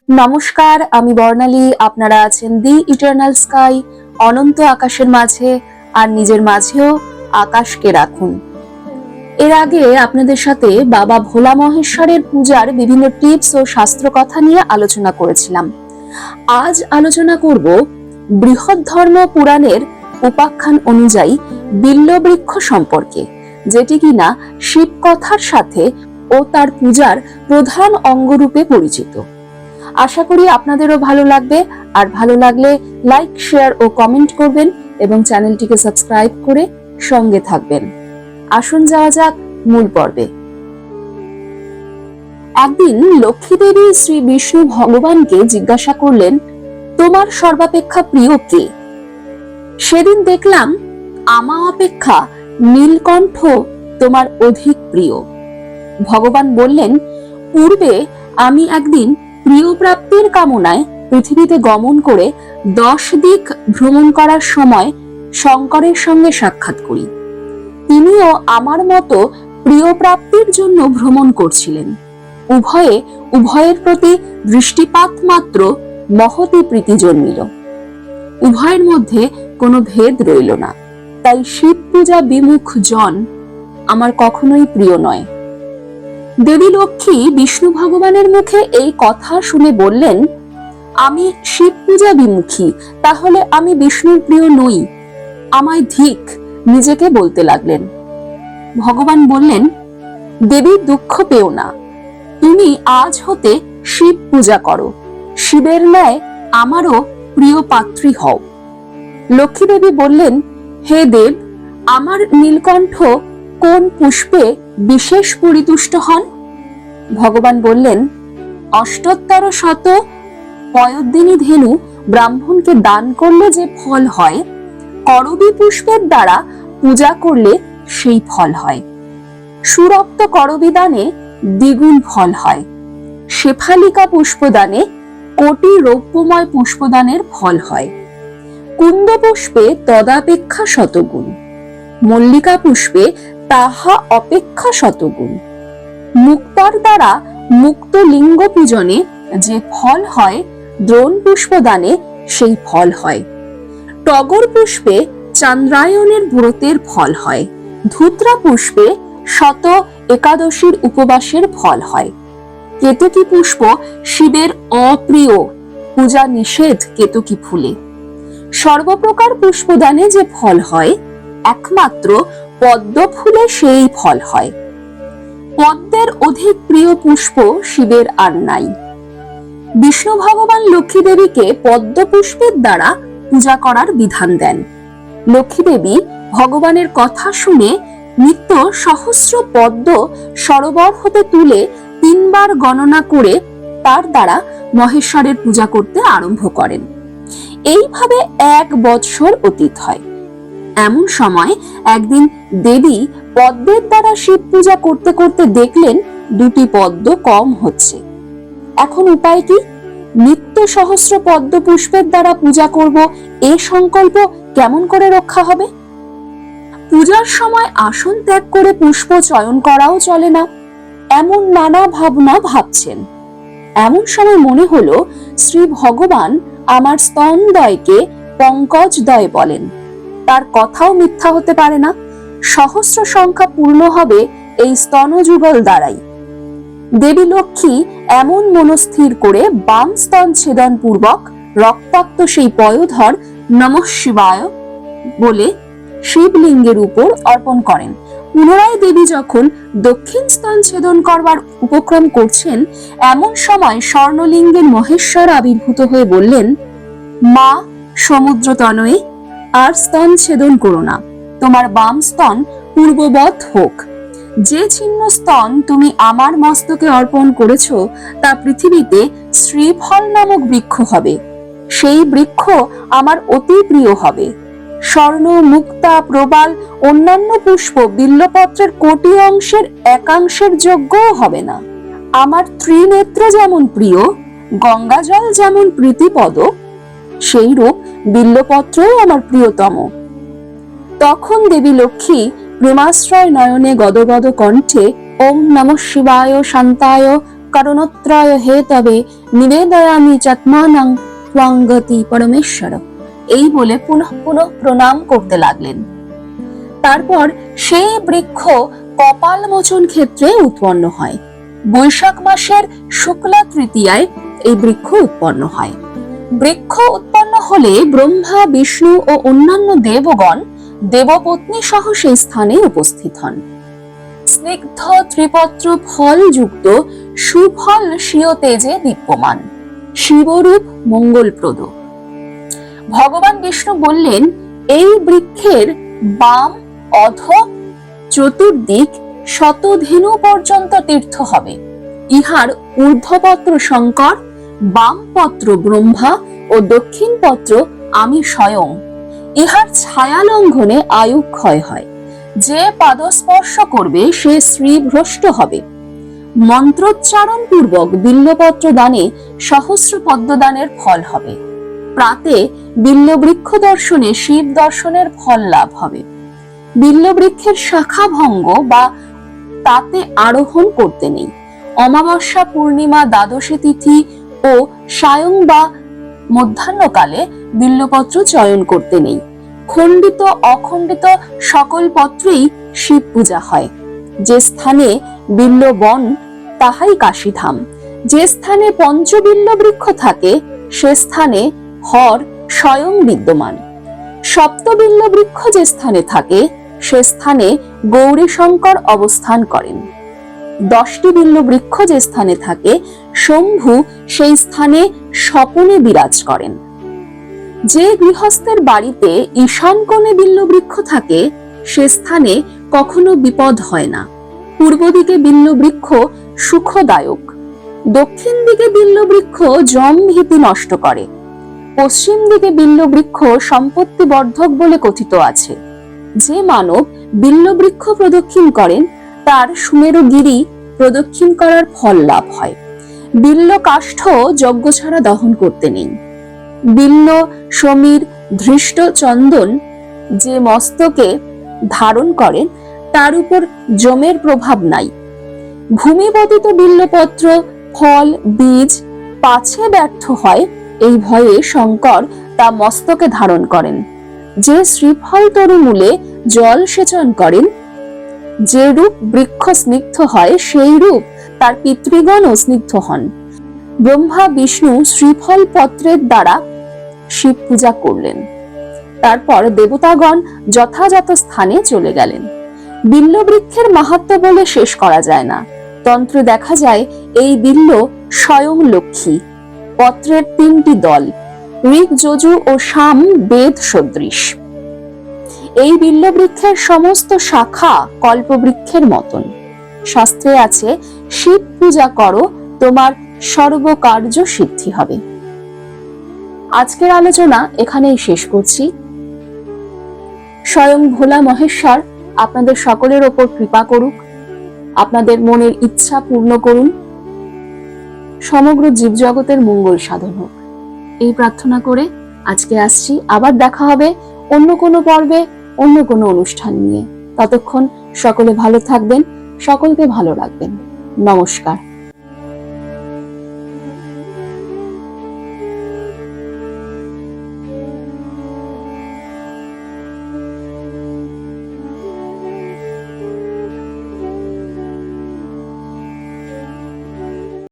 নমস্কার, আমি বর্ণালী। আপনারা আছেন দি ইটার্নাল স্কাই, অনন্ত আকাশের মাঝে, আর নিজের মাঝেও আকাশকে রাখুন। এর আগে আপনাদের সাথে বাবা ভোলা মহেশ্বরের পূজার বিভিন্ন টিপস ও শাস্ত্র কথা নিয়ে আলোচনা করেছিলাম। আজ আলোচনা করব বৃহৎ ধর্ম পুরাণের উপাখ্যান অনুযায়ী বিল্লবৃক্ষ সম্পর্কে, যেটি কিনা শিব কথার সাথে ও তার পূজার প্রধান অঙ্গরূপে পরিচিত। আশা করি আপনাদেরও ভালো লাগবে, আর ভালো লাগলে লাইক, শেয়ার ও কমেন্ট করবেন এবং চ্যানেলটিকে সাবস্ক্রাইব করে সঙ্গে থাকবেন। আসুন যাওয়া যাক মূল পর্বে। একদিন লক্ষ্মী দেবী শ্রী বিষ্ণু ভগবানকে জিজ্ঞাসা করলেন, তোমার সর্বাপেক্ষা প্রিয় কে? সেদিন দেখলাম আমা অপেক্ষা নীলকণ্ঠ তোমার অধিক প্রিয়। ভগবান বললেন, পূর্বে আমি একদিন প্রিয় প্রাপ্তির কামনায় পৃথিবীতে গমন করে 10 দিক ভ্রমণ করার সময় শঙ্করের সঙ্গে সাক্ষাৎ করি। তিনিও আমার মতো প্রিয় প্রাপ্তির জন্য ভ্রমণ করছিলেন। উভয়ের প্রতি দৃষ্টিপাত মাত্র মহতী প্রীতি জন্মিল। উভয়ের মধ্যে কোনো ভেদ রইল না। তাই শিব পূজা বিমুখ জন আমার কখনোই প্রিয় নয়। দেবী লক্ষ্মী বিষ্ণু ভগবানের মুখে এই কথা শুনে বললেন, আমি শিব পূজা বিমুখী, তাহলে আমি বিষ্ণুর প্রিয় নই। আমায় ধিক, নিজেকে বলতে লাগলেন। ভগবান বললেন, দেবী দুঃখ পেও না, তুমি আজ হতে শিব পূজা করো, শিবের ন্যায় আমারও প্রিয় পাত্রী হও। লক্ষ্মী দেবী বললেন, হে দেব, আমার নীলকণ্ঠ কোন পুষ্পে বিশেষ পরিতুষ্ট হন? ভগবান বললেন, 78 পয়দ্দিনী ধেনু ব্রাহ্মণকে দান করলে যে ফল হয়, করবী পুষ্পের দ্বারা পূজা করলে সেই ফল হয়। সুরক্ত করবী দানে দ্বিগুণ ফল হয়। শেফালিকা পুষ্পদানে কোটি রৌপ্যময় পুষ্পদানের ফল হয়। কুন্দ পুষ্পে তদাপেক্ষা শতগুণ, মল্লিকা পুষ্পে তাহা অপেক্ষা শতগুণ। মুক্তার দ্বারা মুক্ত লিঙ্গ পূজনে যে ফল হয়, দ্রোণ পুষ্পদানে সেই ফল হয়। টগর পুষ্পে চান্দ্রায়ণের ব্রতের ফল হয়। ধূত্রা পুষ্পে 181 উপবাসের ফল হয়। কেতকী পুষ্প শিবের অপ্রিয়, পূজা নিষেধ কেতকী ফুলে। সর্বপ্রকার পুষ্পদানে যে ফল হয়, একমাত্র পদ্ম ফুলে সেই ফল হয়। পদ্মের অধিক প্রিয় পুষ্প শিবের আর নাই। বিষ্ণু ভগবান লক্ষ্মী দেবীকে পদ্ম পুষ্পের দ্বারা পূজা করার বিধান দেন। লক্ষ্মী দেবী ভগবানের কথা শুনে নিত্য সহস্র পদ্ম সরোবর হতে তুলে 3 বার গণনা করে তার দ্বারা মহেশ্বরের পূজা করতে আরম্ভ করেন। এইভাবে 1 বৎসর অতীত হয়। এমন সময় একদিন দেবী পদ্মের দ্বারা শিব পূজা করতে করতে দেখলেন 2টি পদ্ম কম হচ্ছে। এখন উপায় কি? নিত্য সহস্র পদ্ম পুষ্পের দ্বারা পূজা করব, এ সংকল্প কেমন করে রক্ষা হবে? পূজার সময় আসন ত্যাগ করে পুষ্প চয়ন করাও চলে না, এমন নানা ভাবনা ভাবছেন। এমন সময় মনে হলো, শ্রী ভগবান আমার স্তনদ্বয়কে পঙ্কজদ্বয় বলেন। তার কথাও মিথ্যা হতে পারে না। সহস্র সংখ্যা পূর্ণ হবে এই স্তনযুগল দ্বারাই। দেবী লক্ষ্মী এমন মনস্থির করে বাম স্তন ছেদন পূর্বক রক্তাক্ত সেই পয়োধর নমঃ শিবায় বলে শিবলিঙ্গের উপর অর্পণ করেন। পুনরায় দেবী যখন দক্ষিণ স্তন ছেদন করবার উপক্রম করছেন, এমন সময় স্বর্ণলিঙ্গের মহেশ্বর আবির্ভূত হয়ে বললেন, মা সমুদ্র তনয়ে, আর স্তন ছেদন করো না, তোমার বাম স্তন পূর্ববৎ হোক। যে ছিন্ন স্তন তুমি আমার মস্তকে অর্পণ করেছ, তা পৃথিবীতে শ্রীফল নামক বৃক্ষ হবে। সেই বৃক্ষ আমার অতি প্রিয় হবে। স্বর্ণ, মুক্তা, প্রবাল, অন্যান্য পুষ্প বিল্লপত্রের কোটি অংশের 1/4 যোগ্যও হবে না। আমার ত্রিনেত্র যেমন প্রিয়, গঙ্গাজল যেমন প্রীতিপদ, সেই রূপ বিল্লপত্রও আমার প্রিয়তম। তখন দেবী লক্ষ্মী প্রেমাশ্রয় নয়নে গদগদ কণ্ঠে ওম নমঃ শিবায় শান্তায় কারণত্রয় হেতবে নিবেদয়ামি চাত্মানাং ত্বং গতি পরমেশ্বর। এই বলে পুনঃ পুনঃ প্রণাম করতে লাগলেন। তারপর সেই বৃক্ষ কপাল মোচন ক্ষেত্রে উৎপন্ন হয়। বৈশাখ মাসের শুক্লা তৃতীয়ায় এই বৃক্ষ উৎপন্ন হয়। বৃক্ষ উৎপন্ন হলে ব্রহ্মা, বিষ্ণু ও অন্যান্য দেবগণ দেবপত্নী সহ সেই স্থানে উপস্থিত হন। স্নিগ্ধ ত্রিপত্র ফল যুক্ত সুফল স্বীয় তেজে দীপ্যমান, শিবরূপ মঙ্গলপ্রদ। ভগবান বিষ্ণু বললেন, এই বৃক্ষের বাম অধ চতুর্দিক শতধেনু পর্যন্ত তীর্থ হবে। ইহার ঊর্ধ্বপত্র শঙ্কর, বাম পত্র ব্রহ্মা ও দক্ষিণ পত্র আমি স্বয়ং। ইহার ছায়া লঙ্ঘনে আয়ু ক্ষয় হয়। যে পাদস্পর্শ করবে সে শ্রীভ্রষ্ট হবে। মন্ত্রোচ্চারণ পূর্বক বিল্লপত্র দানে সহস্র পদ্মদানের ফল হবে। প্রাতে বিল্লবৃক্ষ দর্শনে শিব দর্শনের ফল লাভ হবে। বিল্লবৃক্ষের শাখা ভঙ্গ বা তাতে আরোহণ করতে নেই। অমাবস্যা, পূর্ণিমা, দ্বাদশী তিথি ও সায়ং বা মধ্যাহ্নকালে বিল্লপত্র চয়ন করতে নেই। খণ্ডিত অখণ্ডিত সকল পত্রেই শিব পূজা হয়। যে স্থানে বিল্লবন তাহাই কাশীধাম। যে স্থানে পঞ্চবিল্ল বৃক্ষ থাকে সে স্থানে হর স্বয়ং বিদ্যমান। সপ্তবিল্ল বৃক্ষ যে স্থানে থাকে সে স্থানে গৌরী শঙ্কর অবস্থান করেন। 10টি বিল্ল বৃক্ষ যে স্থানে থাকে শম্ভু সেই স্থানে স্বপনে বিরাজ করেন। যে গৃহস্থের বাড়িতে ঈশান কোণে বিল্ল বৃক্ষ থাকে সে স্থানে কখনো বিপদ হয় না। পূর্ব দিকে বিল্ল বৃক্ষ সুখদায়ক, দক্ষিণ দিকে বিল্ল বৃক্ষ যম ভীতি নষ্ট করে, পশ্চিম দিকে বিল্ল বৃক্ষ সম্পত্তি বর্ধক বলে কথিত আছে। যে মানব বিল্ল বৃক্ষ প্রদক্ষিণ করেন তার সুমেরুগিরি প্রদক্ষিণ করার ফল লাভ হয়। বিল্ল কাষ্ঠ যজ্ঞ ছাড়া দহন করতে নেই। বিল্ল, সমীর, ধৃষ্ট চন্দন যে মস্তকে ধারণ করেন তার উপর যমের প্রভাব নাই। ভূমিপতিত বিল্লপত্র, ফল, বীজ পাছে ব্যর্থ হয় এই ভয়ে শঙ্কর তা মস্তকে ধারণ করেন। যে শ্রীফল তরুমূলে জল সেচন করেন, যে রূপ বৃক্ষ স্নিগ্ধ হয় সেই রূপ তার পিতৃগণও স্নিগ্ধ হন। ব্রহ্মা, বিষ্ণু শ্রীফল পত্রের দ্বারা শিব পূজা করলেন। তারপর দেবতাগণ যথাযথ স্থানে চলে গেলেন। বিল্ল বৃক্ষের মাহাত্ম্য বলে শেষ করা যায় না। তন্ত্রে দেখা যায় এই বিল্ল স্বয়ং লক্ষ্মী। পত্রের 3টি দল, ঋক, যজু ও সাম বেদ সদৃশ। এই বিল্ল বৃক্ষের সমস্ত শাখা কল্পবৃক্ষের মতন। শাস্ত্রে আছে, শিব পূজা করো তোমার সর্বকার্য সিদ্ধি হবে। আজকের আলোচনা এখানেই শেষ করছি। স্বয়ং ভোলা মহেশ্বর আপনাদের সকলের ওপর কৃপা করুক, আপনাদের মনের ইচ্ছা পূর্ণ করুন, সমগ্র জীবজগতের মঙ্গল সাধন হোক, এই প্রার্থনা করে আজকে আসছি। আবার দেখা হবে অন্য কোনো পর্বে, অন্য কোনো অনুষ্ঠান নিয়ে। ততক্ষণ সকলে ভালো থাকবেন, সকলকে ভালো রাখবেন। নমস্কার।